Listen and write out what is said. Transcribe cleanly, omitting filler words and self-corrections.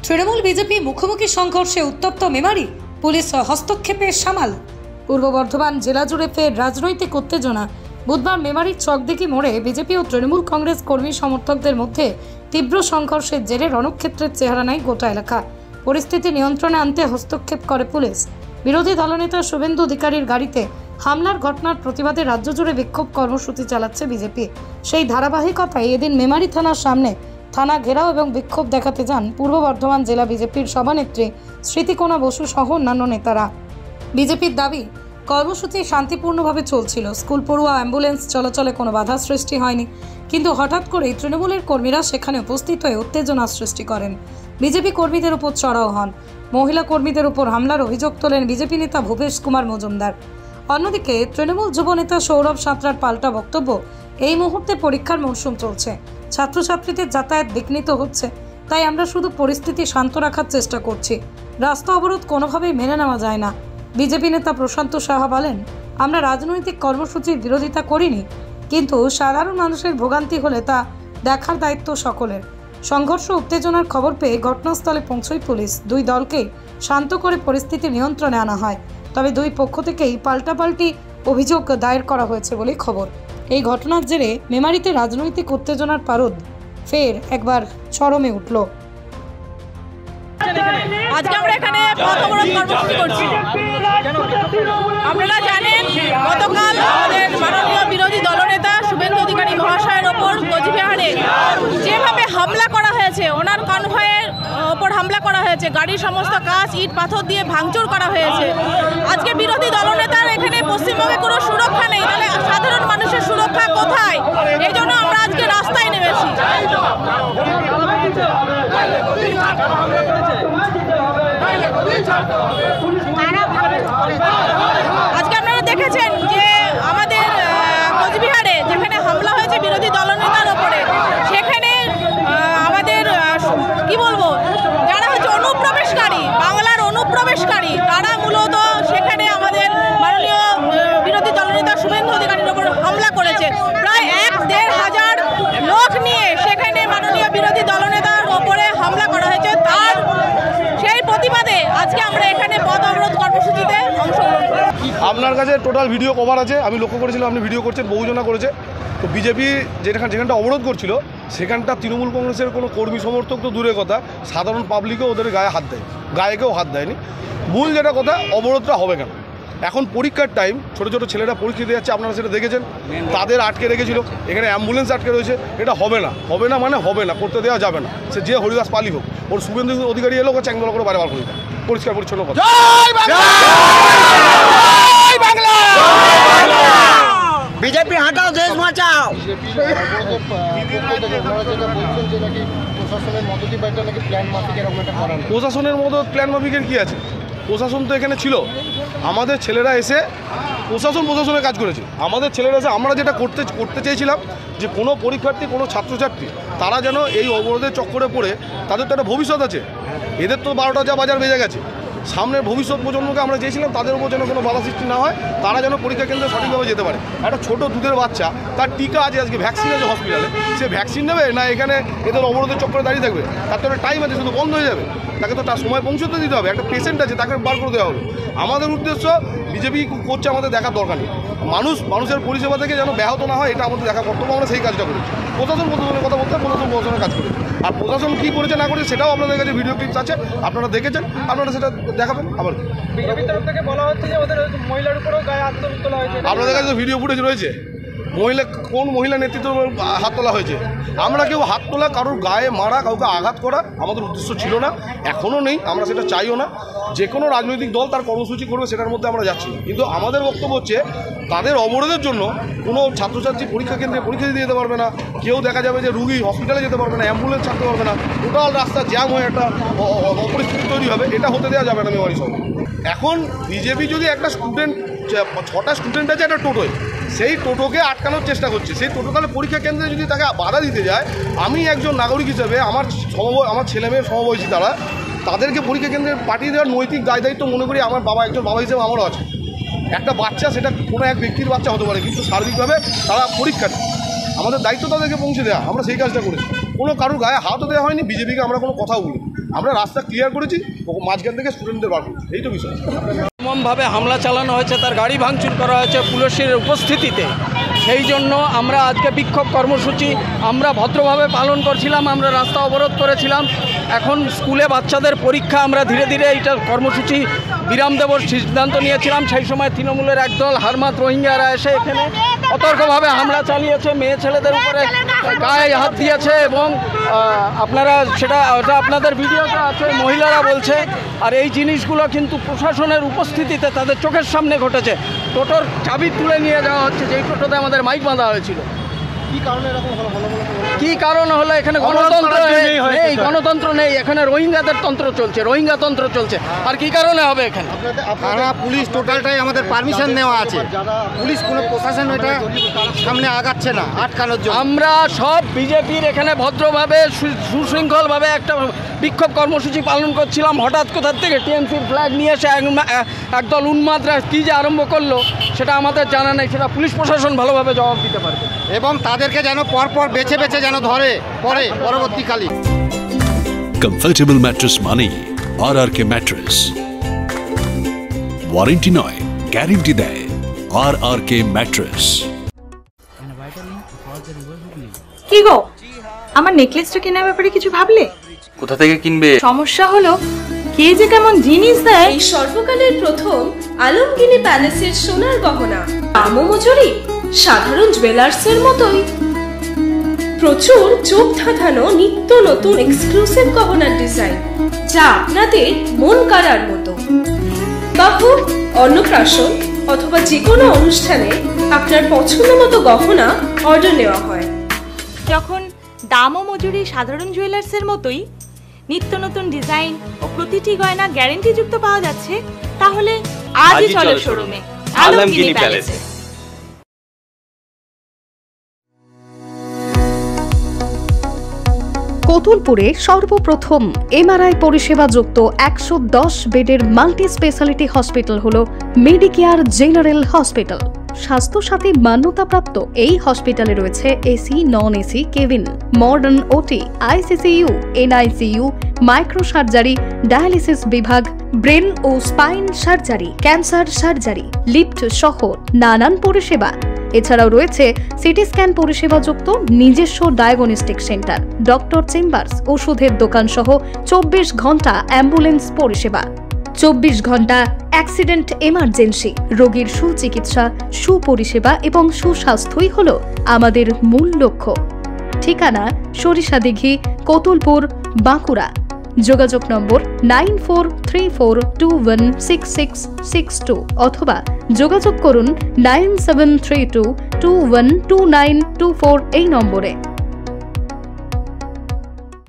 Trinamool BJP মুখোমুখি সংঘর্ষে উত্তপ্ত মেমারি, পুলিশ হস্তক্ষেপে সামাল। পূর্ব বর্ধমান জেলা জুড়ে ফের রাজনৈতিক উত্তেজনা। বুধবার মেমারির চকদিঘি মোড়ে বিজেপি ও তৃণমূল কংগ্রেস কর্মী সমর্থকদের মধ্যে তীব্র সংঘর্ষের জেরে রণক্ষেত্রের চেহারা নেয় গোটা এলাকা। পরিস্থিতি নিয়ন্ত্রণে আনতে হস্তক্ষেপ করে পুলিশ। বিরোধী দলনেতা শুভেন্দু অধিকারীর গাড়িতে হামলার ঘটনার প্রতিবাদে রাজ্য জুড়ে বিক্ষোভ কর্মসূচি চালাচ্ছে বিজেপি। সেই ধারাবাহিকতায় এদিন মেমারি থানার সামনে থানা ঘেরাও এবং বিক্ষোভ দেখাতে যান পূর্ব বর্ধমান জেলা বিজেপির সভানেত্রী স্মৃতিকোনা বসু সহ অন্যান্য নেতারা। বিজেপির দাবি, কর্মসূচি শান্তিপূর্ণভাবে চলছিল, স্কুল পড়ুয়া অ্যাম্বুলেন্স চলাচলে কোনো বাধা সৃষ্টি হয়নি, কিন্তু হঠাৎ করেই তৃণমূলের কর্মীরা সেখানে উপস্থিত হয়ে উত্তেজনা সৃষ্টি করেন। বিজেপি কর্মীদের উপর চড়াও হন। মহিলা কর্মীদের উপর হামলার অভিযোগ তোলেন বিজেপি নেতা ভূপেশ কুমার মজুমদার। অন্যদিকে তৃণমূল যুব নেতা সৌরভ সাঁতরার পাল্টা বক্তব্য, এই মুহূর্তে পরীক্ষার মরশুম চলছে, ছাত্রছাত্রীদের যাতায়াত বিঘ্নিত হচ্ছে, তাই আমরা শুধু পরিস্থিতি শান্ত রাখার চেষ্টা করছি। রাস্তা অবরোধ কোনোভাবেই মেনে নেওয়া যায় না। বিজেপি নেতা প্রশান্ত সাহা বলেন, আমরা রাজনৈতিক কর্মসূচির বিরোধিতা করিনি, কিন্তু সাধারণ মানুষের ভোগান্তি হলে তা দেখার দায়িত্ব সকলের। সংঘর্ষ উত্তেজনার খবর পেয়ে ঘটনাস্থলে পৌঁছয় পুলিশ। দুই দলকে শান্ত করে পরিস্থিতি নিয়ন্ত্রণে আনা হয়, তবে দুই পক্ষ থেকেই পাল্টাপাল্টি অভিযোগ দায়ের করা হয়েছে বলে খবর। এই ঘটনার জেরে মেমারিতে রাজনৈতিক উত্তেজনার পারদ ফের একবার চরমে উঠল। আজকে আমরা এখানে পথ অবরোধ কর্মসূচি করছি। আপনারা জানেন, গতকাল আমাদের মাননীয় বিরোধী দলনেতা শুভেন্দু অধিকারী মহাশয়ের ওপর কোচবিহারে যেভাবে হামলা করা হয়েছে, ওনার কনভয়ের ওপর হামলা করা হয়েছে, গাড়ির সমস্ত কাঁচ ইট পাথর দিয়ে ভাঙচুর করা হয়েছে। আজকে বিরোধী দলনেতার এখানে পশ্চিমবঙ্গে কোনো সুরক্ষা নেই, তাহলে সাধারণ মানুষের সুরক্ষা কোথায়? এই জন্য আমরা আজকে রাস্তায় নেমেছি। আজকে আপনারা দেখেছেন যে আমাদের কোচবিহারে যেখানে হামলা হয়েছে বিরোধী দলনেতার ওপরে, সেখানে আমাদের কি বলবো, যারা হচ্ছে অনুপ্রবেশকারী, বাংলার অনুপ্রবেশকারী, তারা মূলত সেখানে আমাদের মাননীয় বিরোধী দলনেতা শুভেন্দু অধিকারীর ওপর হামলা করেছে। প্রায় 1-1.5 লোক নিয়ে সেখানে মাননীয় বিরোধী দলনেতার ওপরে হামলা করা হয়েছে। তার সেই প্রতিবাদে আজকে আমরা এখানে পথ অবরোধ কর্মসূচিতে অংশগ্রহণ করি। আপনার কাছে টোটাল ভিডিও কভার আছে, আমি লক্ষ্য করেছিলাম আপনি ভিডিও করছেন, বহুজনা করেছে। তো বিজেপি যেখানটা অবরোধ করছিল সেখানটা তৃণমূল কংগ্রেসের কোনো কর্মী সমর্থক তো দূরের কথা, সাধারণ পাবলিকও ওদের গায়ে হাত দেয়, গায়েকেও হাত দেয়নি। মূল যেটা কথা, অবরোধটা হবে কেন? এখন পরীক্ষার টাইম, ছোটো ছোটো ছেলেরা পরীক্ষা দিয়ে যাচ্ছে, আপনারা সেটা দেখেছেন, তাদের আটকে রেখেছিল, এখানে অ্যাম্বুলেন্স আটকে রয়েছে। এটা হবে না, হবে না মানে হবে না, করতে দেওয়া যাবে না। সে যে হরিদাস পালি হোক, ওর শুভেন্দু অধিকারী এলো, ওকে চ্যাংদোলা করে বার করে দেয়। পরিষ্কার পরিচ্ছন্ন কথা। বিজেপি হাঁটাও, দেশ বাঁচাও। প্রশাসনের মদত প্ল্যান মাফিকের কী আছে? প্রশাসন তো এখানে ছিল, আমাদের ছেলেরা এসে প্রশাসনের কাজ করেছে। আমাদের ছেলেরা এসে আমরা যেটা করতে চেয়েছিলাম যে কোনো পরীক্ষার্থী, কোনো ছাত্রছাত্রী তারা যেন এই অবরোধের চক্করে পড়ে, তাদের তো একটা ভবিষ্যৎ আছে। এদের তো 12টা যা বাজার বেজে গেছে, সামনের ভবিষ্যৎ প্রজন্মকে আমরা চেয়েছিলাম তাদের উপর যেন কোনো বাধা সৃষ্টি না হয়, তারা যেন পরীক্ষা কেন্দ্রে সঠিকভাবে যেতে পারে। একটা ছোটো দুধের বাচ্চা, তার টিকা আছে, আজকে ভ্যাকসিন আছে হসপিটালে, সে ভ্যাকসিন নেবে না এখানে এদের অবরোধের চক্করে দাঁড়িয়ে থাকবে? তার তো একটা টাইম আছে, শুধু বন্ধ হয়ে যাবে, তাকে তো তার সময় পৌঁছতে দিতে হবে। একটা পেশেন্ট আছে, তাকে বার করে দেওয়া হবে। আমাদের উদ্দেশ্য বিজেপি করছে, আমাদের দেখার দরকার নেই। মানুষের পরিষেবা থেকে যেন ব্যাহত না হয়, এটা আমাদের দেখা কর্তব্য, আমরা সেই কাজটা করেছি। প্রশাসনের কথা বলতে প্রশাসনের কাজ করেছে। আর প্রশাসন কী করেছে না করেছে সেটাও আপনাদের কাছে ভিডিও ক্লিপস আছে, আপনারা দেখেছেন, আপনারা সেটা দেখাবেন। আবার বিজেপির তরফ থেকে বলা হচ্ছে যে ওদের মহিলার উপরেও গায়ে হাত তোলা হয়েছে। আপনাদের কাছে ভিডিও ফুটেজ রয়েছে? কোন মহিলা নেতৃত্ব হাত তোলা হয়েছে? আমরা কেউ হাত তোলা, কারোর গায়ে মারা, কাউকে আঘাত করা আমাদের উদ্দেশ্য ছিল না, এখনও নেই, আমরা সেটা চাইও না। যে কোনো রাজনৈতিক দল তার কর্মসূচি করবে, সেটার মধ্যে আমরা যাচ্ছি না। কিন্তু আমাদের বক্তব্য হচ্ছে, তাদের অবরোধের জন্য কোনো ছাত্রছাত্রী পরীক্ষা কেন্দ্রে পরীক্ষা দিতে যেতে পারবে না, কেউ দেখা যাবে যে রুগী হসপিটালে যেতে পারবে না, অ্যাম্বুলেন্স ছাড়তে পারবে না, টোটাল রাস্তা জ্যাম হয়ে একটা অপরিস্থিতি তৈরি হবে। এটা হতে দেওয়া যাবে না মেমারি শহরে। এখন বিজেপি যদি একটা স্টুডেন্ট, 6টা স্টুডেন্ট আছে একটা টোটোয়, সেই টোটোকে আটকানোর চেষ্টা করছে, সেই টোটো তাহলে পরীক্ষা কেন্দ্রে যদি তাকে বাধা দিতে যায়, আমি একজন নাগরিক হিসেবে আমার ছেলেমেয়ের সমবয়সী তাদেরকে পরীক্ষা কেন্দ্রে পাঠিয়ে দেওয়ার নৈতিক দায় দায়িত্ব মনে করি আমার একজন বাবা হিসেবে আমারও আছে। একটা বাচ্চা, সেটা কোনো এক ব্যক্তির বাচ্চা হতে পারে, কিন্তু সার্বিকভাবে তারা পরীক্ষার্থী, আমাদের দায়িত্ব তাদেরকে পৌঁছে দেওয়া, আমরা সেই কাজটা করেছি। কোনো কারোর গায়ে হাতও দেওয়া হয়নি, বিজেপিকে আমরা কোনো কথাও বলি, আমরা রাস্তা ক্লিয়ার করেছি, মাঝখান থেকে স্টুডেন্টদের বার করেছি, এই তো বিষয়। নির্মমভাবে হামলা চালানো হয়েছে, তার গাড়ি ভাঙচুর করা হয়েছে পুলিশের উপস্থিতিতে। সেই জন্য আমরা আজকে বিক্ষোভ কর্মসূচি আমরা ভদ্রভাবে পালন করছিলাম, আমরা রাস্তা অবরোধ করেছিলাম। এখন স্কুলে বাচ্চাদের পরীক্ষা, আমরা ধীরে ধীরে এইটা কর্মসূচি বিরাম দেওয়ার সিদ্ধান্ত নিয়েছিলাম। সেই সময় তৃণমূলের একদল হারমাত রোহিঙ্গারা এসে এখানে অতর্কভাবে হামলা চালিয়েছে, মেয়ে ছেলেদের উপরে গায়ে হাত দিয়েছে এবং আপনারা ওটা আপনাদের ভিডিওটা আছে, মহিলারা বলছে। আর এই জিনিসগুলো কিন্তু প্রশাসনের উপস্থিতিতে তাদের চোখের সামনে ঘটেছে। টোটোর চাবি তুলে নিয়ে যাওয়া হচ্ছে, যেই টোটোতে আমাদের মাইক বাঁধা হয়েছিল। কি কারণ হলো এখানে গণতন্ত্র নেই, গণতন্ত্র নেই, এখানে রোহিঙ্গাদের তন্ত্র চলছে, রোহিঙ্গা তন্ত্র চলছে। আর কি কারণে হবে এখানে? থানা পুলিশ টোটালটাই আমাদের পারমিশন নেওয়া আছে, পুলিশ কোনো প্রশাসন এটা সামনে আগাচ্ছে না আটকানোর জন্য। আমরা সব বিজেপির এখানে ভদ্রভাবে সুশৃঙ্খলভাবে একটা বিক্ষোভ কর্মসূচি পালন করছিলাম। হঠাৎ কোথার থেকে টিএমসির ফ্ল্যাগ নিয়ে এসে একদল উন্মাদরা কী যে আরম্ভ করলো সেটা আমাদের জানা নেই, সেটা পুলিশ প্রশাসন ভালোভাবে জবাব দিতে পারবে এবং তাদেরকে যেন পরপর বেছে বেছে যেন ধরে পরে পরবর্তীকালে। কমফর্টেবল ম্যাট্রেস মানে RRK ম্যাট্রেস, ওয়ারেন্টি নয় গ্যারেন্টি দেয় RRK ম্যাট্রেস। কি গো, আমার নেকলেসটা কেনার ব্যাপারে কিছু ভাবলে? কোথা থেকে কিনবে? সমস্যা হলো কে যে কেমন জিনিস দেয়। এই সর্বকালের প্রথম আলমগিনি প্যালেসের সোনার গহনা, দামও মজুরি সাধারণ জুয়েলার্সের মতোই। প্রচুর চোখ ধাঁধানো নিত্য নতুন এক্সক্লুসিভ গহনার ডিজাইন, যা আপনাদের মন কাড়ার মতো। তখন অন্নপ্রাশন অথবা যে কোনো অনুষ্ঠানে আপনার পছন্দ মতো গহনা অর্ডার নেওয়া হয়। যখন দাম ও মজুরি সাধারণ জুয়েলার্সের মতোই, নিত্য নতুন ডিজাইন ও প্রতিটি গয়না গ্যারান্টি যুক্ত পাওয়া যাচ্ছে, তাহলে আজই চলো শোরুমে আলমগিনি প্যালেসে। কতুলপুরে সর্বপ্রথম এমআরআই পরিষেবা যুক্ত 110 বেডের মাল্টি স্পেশালিটি হসপিটাল হল মেডিকেয়ার জেনারেল হসপিটাল। স্বাস্থ্যসাথী মান্যতাপ্রাপ্ত এই হসপিটালে রয়েছে AC, non AC cabin, modern OT, ICCU, NICU, micro surgery, dialysis বিভাগ, ব্রেন ও spine surgery, cancer surgery, lift সহ নানান পরিষেবা। এছাড়াও রয়েছে সিটি স্ক্যান পরিষেবা যুক্ত নিজস্ব ডায়াগনস্টিক সেন্টার, ডক্টর চেম্বার্স, ওষুধের দোকান সহ 24 ঘন্টা অ্যাম্বুলেন্স পরিষেবা। 24 ঘন্টা অ্যাক্সিডেন্ট এমার্জেন্সি, রোগীর সুচিকিৎসা, সুপরিষেবা এবং সুস্বাস্থ্যই হল আমাদের মূল লক্ষ্য। ঠিকানা সরিষাদিঘি, কতুলপুর, বাঁকুড়া। যোগাযোগ নম্বর 9434216662 অথবা যোগাযোগ করুন 9732212924 এই নম্বরে।